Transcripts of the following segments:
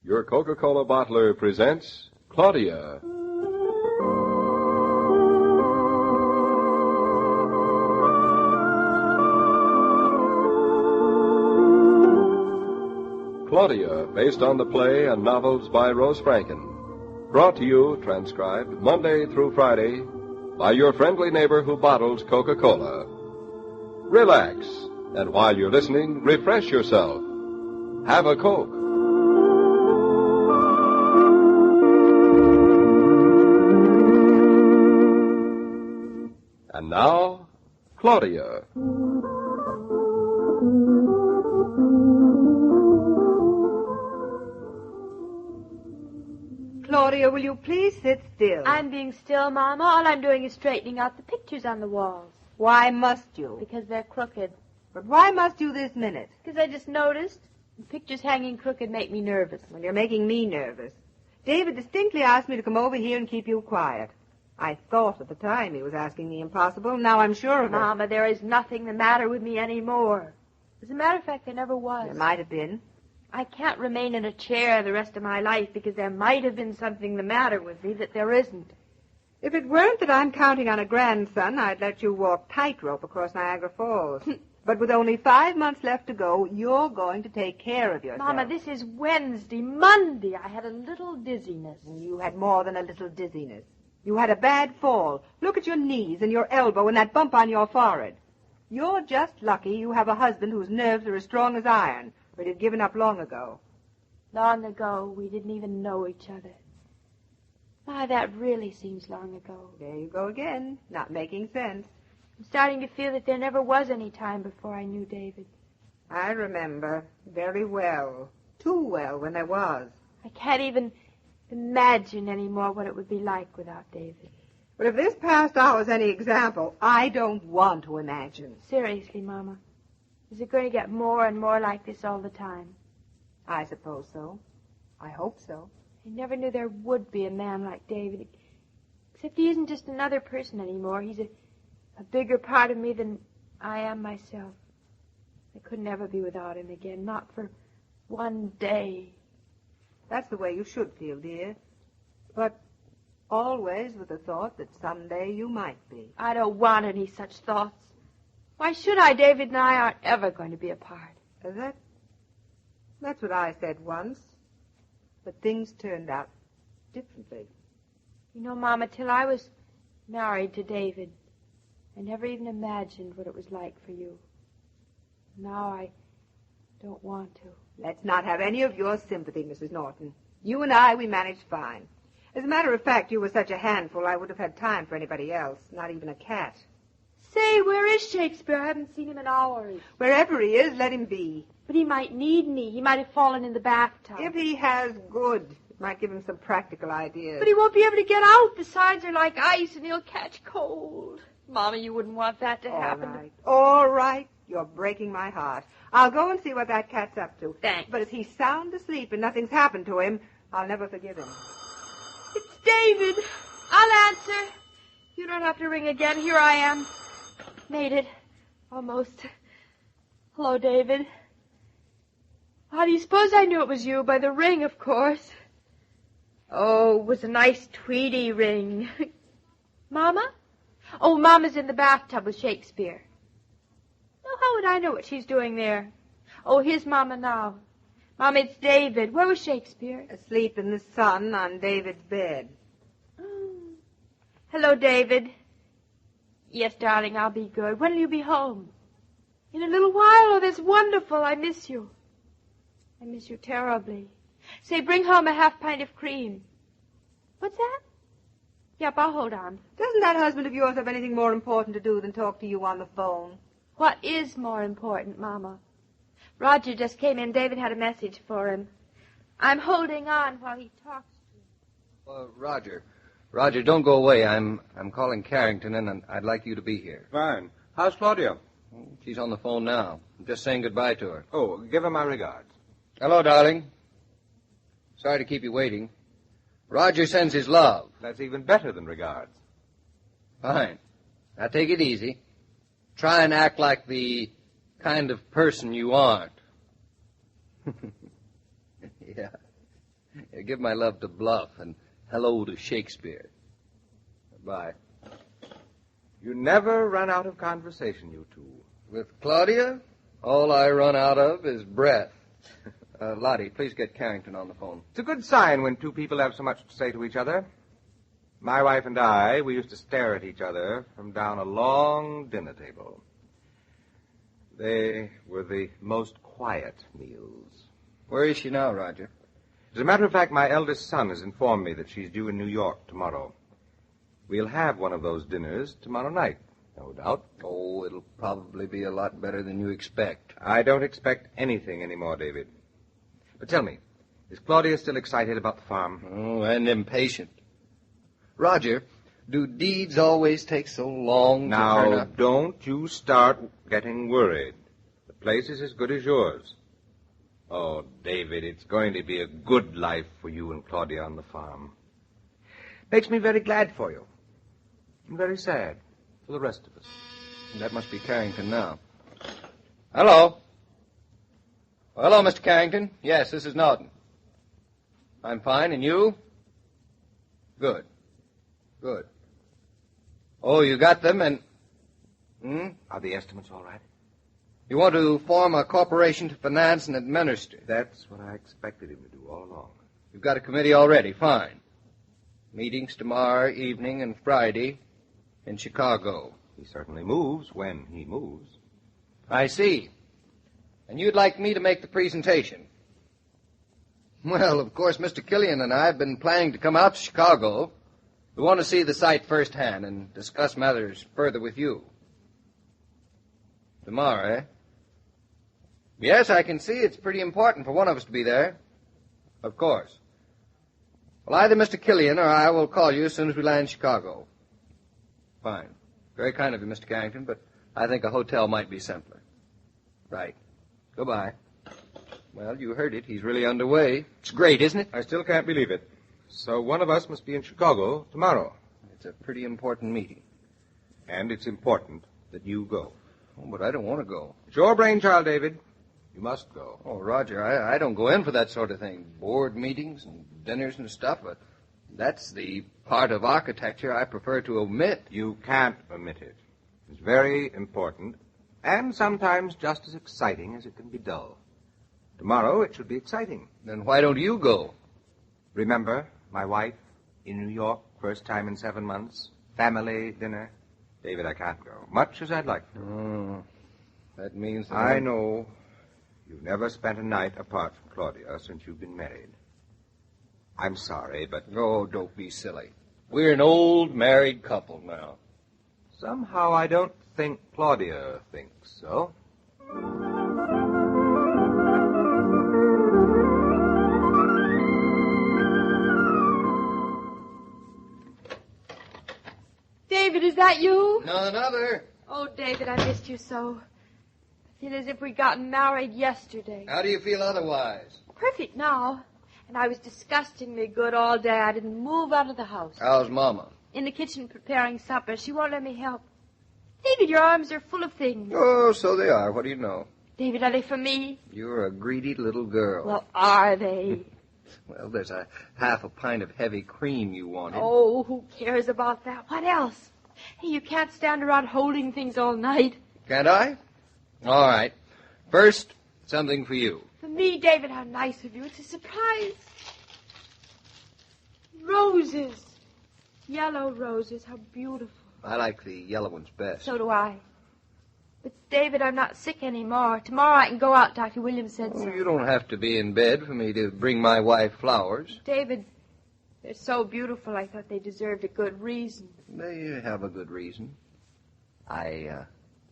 Your Coca-Cola bottler presents Claudia. Claudia, based on the play and novels by Rose Franken. Brought to you, transcribed, Monday through Friday, by your friendly neighbor who bottles Coca-Cola. Relax, and while you're listening, refresh yourself. Have a Coke. And now, Claudia. Claudia, will you please sit still? I'm being still, Mama. All I'm doing is straightening out the pictures on the walls. Why must you? Because they're crooked. But why must you this minute? Because I just noticed. The pictures hanging crooked make me nervous. Well, you're making me nervous. David distinctly asked me to come over here and keep you quiet. I thought at the time he was asking the impossible. Now I'm sure of it. Mama, there is nothing the matter with me anymore. As a matter of fact, there never was. There might have been. I can't remain in a chair the rest of my life because there might have been something the matter with me that there isn't. If it weren't that I'm counting on a grandson, I'd let you walk tightrope across Niagara Falls. But with only 5 months left to go, you're going to take care of yourself. Mama, this is Wednesday. Monday, I had a little dizziness. You had more than a little dizziness. You had a bad fall. Look at your knees and your elbow and that bump on your forehead. You're just lucky you have a husband whose nerves are as strong as iron, or he'd have given up long ago. Long ago, we didn't even know each other. Why, that really seems long ago. There you go again, not making sense. I'm starting to feel that there never was any time before I knew David. I remember very well. Too well when there was. I can't even imagine anymore what it would be like without David. But if this past hour is any example, I don't want to imagine. Seriously, Mama. Is it going to get more and more like this all the time? I suppose so. I hope so. I never knew there would be a man like David. Except he isn't just another person anymore. He's a bigger part of me than I am myself. I could never be without him again, not for one day. That's the way you should feel, dear. But always with the thought that someday you might be. I don't want any such thoughts. Why should I? David and I aren't ever going to be apart. That's what I said once. But things turned out differently. You know, Mama, till I was married to David, I never even imagined what it was like for you. Now I don't want to. Let's not have any of your sympathy, Mrs. Naughton. You and I, we managed fine. As a matter of fact, you were such a handful, I would have had time for anybody else, not even a cat. Say, where is Shakespeare? I haven't seen him in hours. Wherever he is, let him be. But he might need me. He might have fallen in the bathtub. If he has, good. It might give him some practical ideas. But he won't be able to get out. The sides are like ice, and he'll catch cold. Mama, you wouldn't want that to happen. All right. You're breaking my heart. I'll go and see what that cat's up to. Thanks. But if he's sound asleep and nothing's happened to him, I'll never forgive him. It's David. I'll answer. You don't have to ring again. Here I am. Made it. Almost. Hello, David. How do you suppose I knew it was you? By the ring, of course. Oh, it was a nice tweedy ring. Mama? Oh, Mama's in the bathtub with Shakespeare. Oh, how would I know what she's doing there? Oh, here's Mama now. Mama, it's David. Where was Shakespeare? Asleep in the sun on David's bed. Oh. Hello, David. Yes, darling, I'll be good. When will you be home? In a little while. Oh, that's wonderful. I miss you. I miss you terribly. Say, bring home a half pint of cream. What's that? Yep, I'll hold on. Doesn't that husband of yours have anything more important to do than talk to you on the phone? What is more important, Mama? Roger just came in. David had a message for him. I'm holding on while he talks to him. Roger, don't go away. I'm calling Carrington, and I'd like you to be here. Fine. How's Claudia? She's on the phone now. I'm just saying goodbye to her. Oh, give her my regards. Hello, darling. Sorry to keep you waiting. Roger sends his love. That's even better than regards. Fine. Now take it easy. Try and act like the kind of person you aren't. Yeah. Give my love to Bluff and hello to Shakespeare. Bye. You never run out of conversation, you two. With Claudia, all I run out of is breath. Lottie, please get Carrington on the phone. It's a good sign when two people have so much to say to each other. My wife and I, we used to stare at each other from down a long dinner table. They were the most quiet meals. Where is she now, Roger? As a matter of fact, my eldest son has informed me that she's due in New York tomorrow. We'll have one of those dinners tomorrow night, no doubt. Oh, it'll probably be a lot better than you expect. I don't expect anything anymore, David. But tell me, is Claudia still excited about the farm? Oh, and impatient. Roger, do deeds always take so long to turn Now, up? don't you start getting worried. The place is as good as yours. Oh, David, it's going to be a good life for you and Claudia on the farm. Makes me very glad for you. And very sad for the rest of us. That must be Carrington now. Hello. Hello, Mr. Carrington. Yes, this is Naughton. I'm fine, and you? Good. Good. Oh, you got them, and... Are the estimates all right? You want to form a corporation to finance and administer? That's what I expected him to do all along. You've got a committee already. Fine. Meetings tomorrow evening and Friday in Chicago. He certainly moves when he moves. I see. And you'd like me to make the presentation? Well, of course, Mr. Killian and I have been planning to come out to Chicago. We want to see the site firsthand and discuss matters further with you. Tomorrow, eh? Yes, I can see it's pretty important for one of us to be there. Of course. Well, either Mr. Killian or I will call you as soon as we land in Chicago. Fine. Very kind of you, Mr. Carrington, but I think a hotel might be simpler. Right. Goodbye. Well, you heard it. He's really underway. It's great, isn't it? I still can't believe it. So one of us must be in Chicago tomorrow. It's a pretty important meeting. And it's important that you go. Oh, but I don't want to go. It's your brainchild, David. You must go. Oh, Roger, I don't go in for that sort of thing. Board meetings and dinners and stuff. But that's the part of architecture I prefer to omit. You can't omit it. It's very important, and sometimes just as exciting as it can be dull. Tomorrow it should be exciting. Then why don't you go? Remember, my wife in New York, first time in 7 months, family dinner. David, I can't go, much as I'd like to. Oh, that means that I know you've never spent a night apart from Claudia since you've been married. I'm sorry, but... Oh, don't be silly. We're an old married couple now. Somehow I don't think Claudia thinks so. David, is that you? None other. Oh, David, I missed you so. I feel as if we'd gotten married yesterday. How do you feel otherwise? Perfect now. And I was disgustingly good all day. I didn't move out of the house. How's Mama? In the kitchen preparing supper. She won't let me help. David, your arms are full of things. Oh, so they are. What do you know? David, are they for me? You're a greedy little girl. Well, are they? Well, there's a half a pint of heavy cream you wanted. Oh, who cares about that? What else? Hey, you can't stand around holding things all night. Can't I? All right. First, something for you. For me, David, how nice of you. It's a surprise. Roses. Yellow roses. How beautiful. I like the yellow ones best. So do I. But, David, I'm not sick anymore. Tomorrow I can go out. Dr. Williams said so. Oh, you don't have to be in bed for me to bring my wife flowers. David, they're so beautiful. I thought they deserved a good reason. They have a good reason. I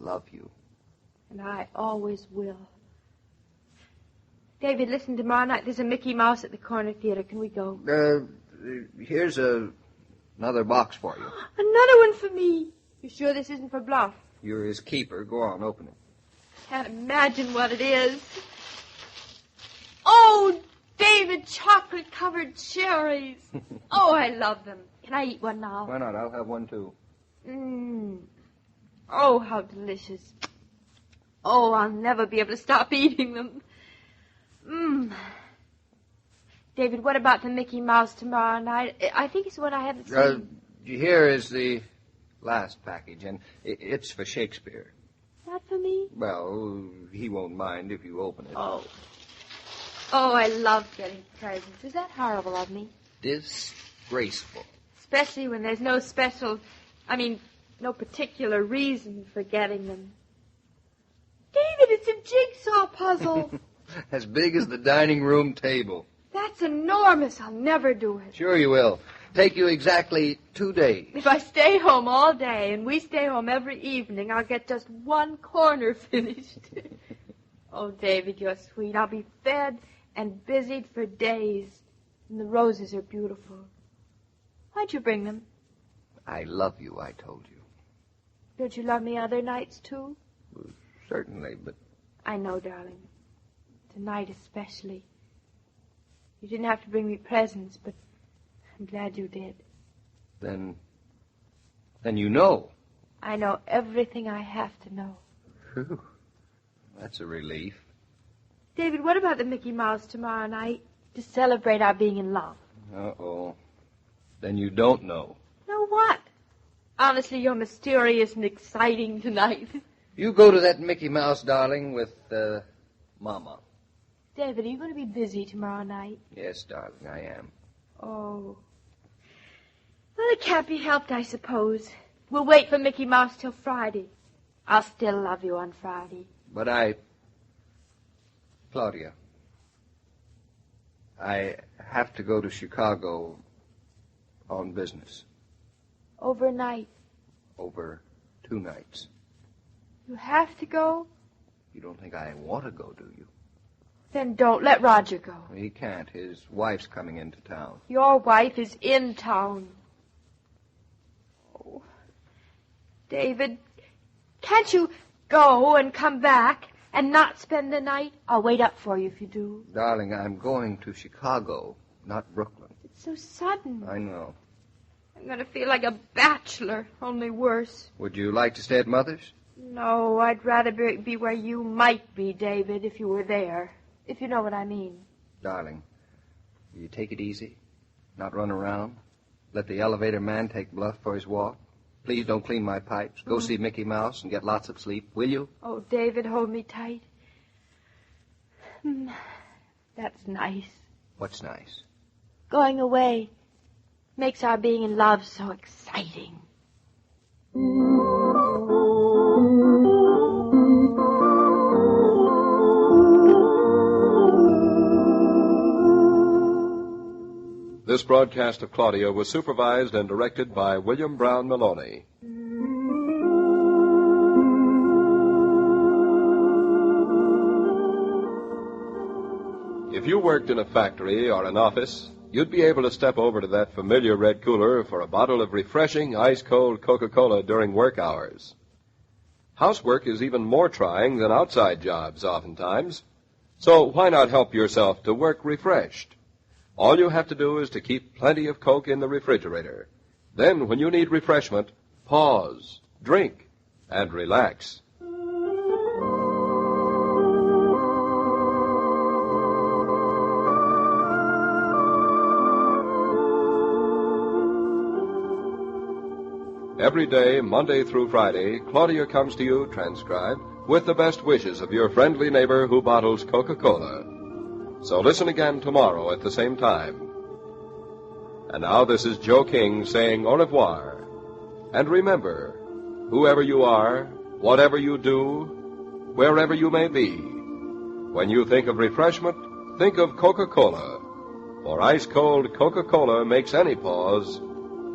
love you. And I always will. David, listen, tomorrow night there's a Mickey Mouse at the corner theater. Can we go? Here's another box for you. Another one for me. You sure this isn't for Bluff? You're his keeper. Go on, open it. Can't imagine what it is. Oh, David, chocolate-covered cherries. Oh, I love them. Can I eat one now? Why not? I'll have one, too. Oh, how delicious. Oh, I'll never be able to stop eating them. David, what about the Mickey Mouse tomorrow night? I think it's one I haven't seen. Here is the last package, and it's for Shakespeare. Not for me? Well, he won't mind if you open it. Oh, I love getting presents. Is that horrible of me? Disgraceful. Especially when there's no particular reason for getting them. David, it's a jigsaw puzzle. As big as the dining room table. That's enormous. I'll never do it. Sure you will. Take you exactly 2 days. If I stay home all day and we stay home every evening, I'll get just one corner finished. Oh, David, you're sweet. I'll be fed and busied for days. And the roses are beautiful. Why'd you bring them? I love you, I told you. Don't you love me other nights, too? Well, certainly, but... I know, darling. Tonight especially. You didn't have to bring me presents, but I'm glad you did. Then you know. I know everything I have to know. Whew. That's a relief. David, what about the Mickey Mouse tomorrow night to celebrate our being in love? Uh-oh. Then you don't know. Know what? Honestly, you're mysterious and exciting tonight. You go to that Mickey Mouse, darling, with, Mama. David, are you going to be busy tomorrow night? Yes, darling, I am. Oh. Well, it can't be helped, I suppose. We'll wait for Mickey Mouse till Friday. I'll still love you on Friday. But Claudia, I have to go to Chicago on business. Overnight? Over 2 nights. You have to go? You don't think I want to go, do you? Then don't let Roger go. He can't. His wife's coming into town. Your wife is in town. Oh, David, can't you go and come back and not spend the night? I'll wait up for you if you do. Darling, I'm going to Chicago, not Brooklyn. It's so sudden. I know. I'm going to feel like a bachelor, only worse. Would you like to stay at Mother's? No, I'd rather be where you might be, David, if you were there. If you know what I mean. Darling, will you take it easy? Not run around? Let the elevator man take Bluff for his walk? Please don't clean my pipes. Go see Mickey Mouse and get lots of sleep, will you? Oh, David, hold me tight. That's nice. What's nice? Going away makes our being in love so exciting. This broadcast of Claudia was supervised and directed by William Brown Meloney. If you worked in a factory or an office, you'd be able to step over to that familiar red cooler for a bottle of refreshing, ice-cold Coca-Cola during work hours. Housework is even more trying than outside jobs oftentimes, so why not help yourself to work refreshed? All you have to do is to keep plenty of Coke in the refrigerator. Then, when you need refreshment, pause, drink, and relax. Every day, Monday through Friday, Claudia comes to you, transcribed, with the best wishes of your friendly neighbor who bottles Coca-Cola. So listen again tomorrow at the same time. And now this is Joe King saying au revoir. And remember, whoever you are, whatever you do, wherever you may be, when you think of refreshment, think of Coca-Cola. For ice-cold Coca-Cola makes any pause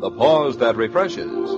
the pause that refreshes.